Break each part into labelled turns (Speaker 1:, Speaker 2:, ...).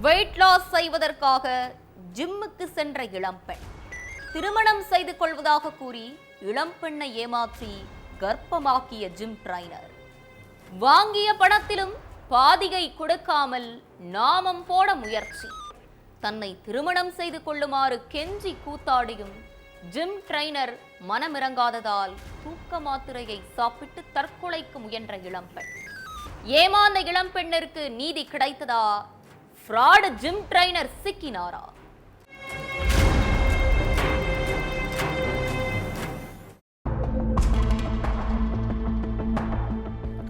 Speaker 1: Weight loss செய்வதற்காக ஜிம்முக்கு சென்ற இளம்பெண் திருமணம் செய்து கொள்வதாக கூறி இளம்பெண்ணை ஏமாற்றி கர்ப்பமாக்கிய ஜிம் ட்ரைனர். வாங்கிய பணத்திலும் பாதியை கொடுக்காமல் நாமம் போட முயற்சி. தன்னை திருமணம் செய்து கொள்ளுமாறு கெஞ்சி கூத்தாடியும் ஜிம் ட்ரைனர் மனமிறங்காததால் தூக்க மாத்திரையை சாப்பிட்டு தற்கொலைக்கு முயன்ற இளம்பெண். ஏமாந்த இளம்பெண்ணிற்கு நீதி கிடைத்ததா? ஃப்ராட் ஜிம் ட்ரைனர் சிக்கினாரா?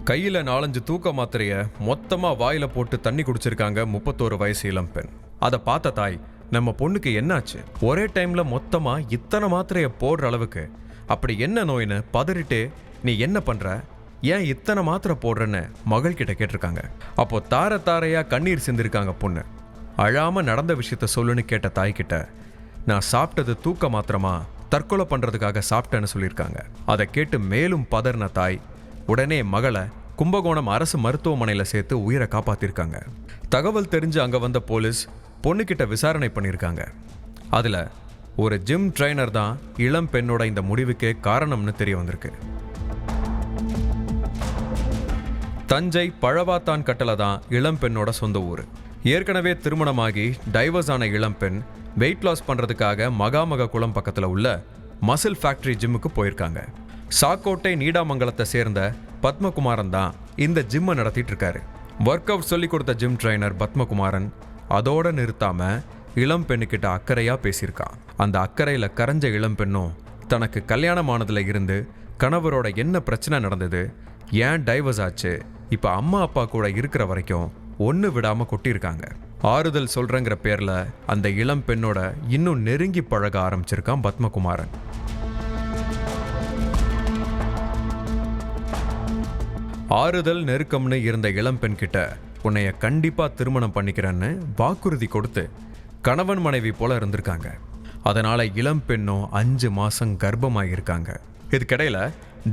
Speaker 2: கையில் 4-5 தூக்க மாத்திரைய மொத்தமா வாயில போட்டு தண்ணி குடிச்சிருக்காங்க 31 வயசு இளம்பெண். அதை பார்த்த தாய், நம்ம பொண்ணுக்கு என்னாச்சு, ஒரே டைம்ல மொத்தமா இத்தனை மாத்திரைய போடுற அளவுக்கு அப்படி என்ன நோயின்னு பதறிட்டே, நீ என்ன பண்ற, ஏன் இத்தனை மாத்திரை போடுறன்னு மகள் கிட்ட கேட்டிருக்காங்க. அப்போ தாரையா கண்ணீர் சிந்திருக்காங்க பொண்ணு. அழாம நடந்த விஷயத்த சொல்லுன்னு கேட்ட தாய்கிட்ட, நான் சாப்பிட்டது தூக்க மாத்திரமா, தற்கொலை பண்றதுக்காக சாப்பிட்டேன்னு சொல்லியிருக்காங்க. அதை கேட்டு மேலும் பதறின தாய் உடனே மகளை கும்பகோணம் அரசு மருத்துவமனையில் சேர்த்து உயிரை காப்பாத்திருக்காங்க. தகவல் தெரிஞ்சு அங்க வந்த போலீஸ் பொண்ணுகிட்ட விசாரணை பண்ணியிருக்காங்க. அதுல ஒரு ஜிம் ட்ரைனர் தான் இளம் பெண்ணோட இந்த முடிவுக்கே காரணம்னு தெரிய வந்திருக்கு. தஞ்சை பழவாத்தான் கட்டளை தான் இளம் பெண்ணோட சொந்த ஊர். ஏற்கனவே திருமணமாகி டைவர்ஸ் ஆன இளம் பெண் வெயிட் லாஸ் பண்றதுக்காக மகாமக குளம் பக்கத்துல உள்ள மசில் ஃபேக்டரி ஜிம்முக்கு போயிருக்காங்க. சாக்கோட்டை நீடாமங்கலத்தை சேர்ந்த பத்மகுமாரன் தான் இந்த ஜிம்மை நடத்திட்டு இருக்காரு. ஒர்க் அவுட் சொல்லி கொடுத்த ஜிம் ட்ரைனர் பத்மகுமாரன் அதோட நிறுத்தாம இளம் பெண்ணுக்கிட்ட அக்கறையா பேசியிருக்கான். அந்த அக்கறையில கரைஞ்ச இளம் பெண்ணும் தனக்கு கல்யாணமானதுல இருந்து கணவரோட என்ன பிரச்சனை நடந்தது, ஏன் டைவர்ஸ் ஆச்சு, இப்ப அம்மா அப்பா கூட இருக்கிற வரைக்கும் ஒண்ணு விடாம கொட்டியிருக்காங்க. ஆறுதல் சொல்றங்கிற பேர்ல அந்த இளம் பெண்ணோட இன்னும் நெருங்கி பழக ஆரம்பிச்சிருக்கான் பத்மகுமாரன். ஆறுதல் நெருக்கம்னு இருந்த இளம்பெண் கிட்ட உன்னைய கண்டிப்பா திருமணம் பண்ணிக்கிறேன்னு வாக்குறுதி கொடுத்து கணவன் மனைவி போல இருந்திருக்காங்க. அதனால இளம்பெண்ணும் 5 மாசம் கர்ப்பமாயிருக்காங்க. இதுக்கிடையில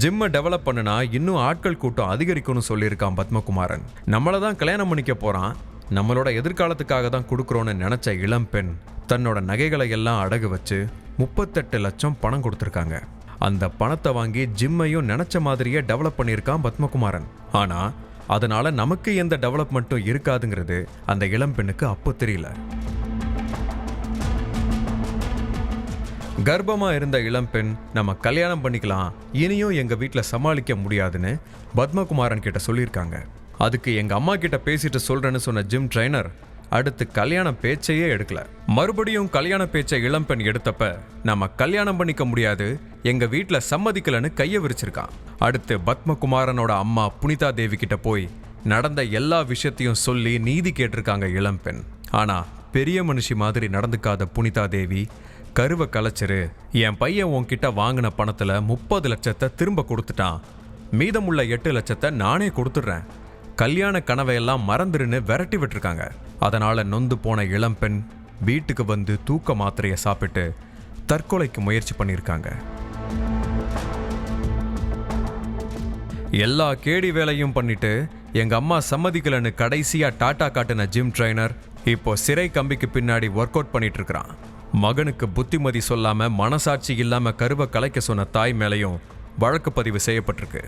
Speaker 2: ஜிம்மை டெவலப் பண்ணுனா இன்னும் ஆட்கள் கூட்டம் அதிகரிக்கும்னு சொல்லியிருக்கான் பத்மகுமாரன். நம்மளை தான் கல்யாணம் பண்ணிக்க போறான், நம்மளோட எதிர்காலத்துக்காக தான் கொடுக்குறோன்னு நினைச்ச இளம்பெண் தன்னோட நகைகளை எல்லாம் அடகு வச்சு 38 லட்சம் பணம் கொடுத்துருக்காங்க. அந்த பணத்தை வாங்கி ஜிம்மையும் நினைச்ச மாதிரியே டெவலப் பண்ணியிருக்கான் பத்மகுமாரன். ஆனா அதனால நமக்கு எந்த டெவலப்மெண்ட்டும் இருக்காதுங்கிறது அந்த இளம்பெண்ணுக்கு அப்போ தெரியல. கர்ப்பமா இருந்த இளம்பெண், நம்ம கல்யாணம் பண்ணிக்கலாம், இனியும் எங்க வீட்டில் சமாளிக்க முடியாதுன்னு பத்மகுமாரன் கிட்ட சொல்லியிருக்காங்க. அதுக்கு எங்க அம்மா கிட்ட பேசிட்டு சொல்றேன்னு சொன்ன ஜிம் ட்ரைனர் அடுத்து கல்யாண பேச்சையே எடுக்கல. மறுபடியும் கல்யாண பேச்சை இளம்பெண் எடுத்தப்ப, நம்ம கல்யாணம் பண்ணிக்க முடியாது, எங்க வீட்டுல சம்மதிக்கலன்னு கைய விரிச்சிருக்கான். அடுத்து பத்மகுமாரனோட அம்மா புனிதா தேவி கிட்ட போய் நடந்த எல்லா விஷயத்தையும் சொல்லி நீதி கேட்டிருக்காங்க இளம்பெண். ஆனா பெரிய மனுஷி மாதிரி நடந்துக்காத புனிதா தேவி, கருவை கலைச்சிரு, என் பையன் உன்கிட்ட வாங்கின பணத்துல 30 லட்சத்தை திரும்ப கொடுத்துட்டான், மீதமுள்ள 8 லட்சத்தை நானே கொடுத்துட்றேன், கல்யாண கனவையெல்லாம் மறந்துருன்னு விரட்டி விட்டுருக்காங்க. அதனால நொந்து போன இளம்பெண் வீட்டுக்கு வந்து தூக்க மாத்திரையை சாப்பிட்டு தற்கொலைக்கு முயற்சி பண்ணியிருக்காங்க. எல்லா கேடி வேலையும் பண்ணிட்டு எங்க அம்மா சம்மதிக்கலன்னு கடைசியா டாட்டா காட்டின ஜிம் ட்ரைனர் இப்போ சிறை கம்பிக்கு பின்னாடி ஒர்க் அவுட் பண்ணிட்டு இருக்கிறான். மகனுக்கு புத்திமதி சொல்லாம மனசாட்சி இல்லாம கருவை கலைக்க சொன்ன தாய் மேலையும் வழக்கு பதிவு செய்யப்பட்டிருக்கு.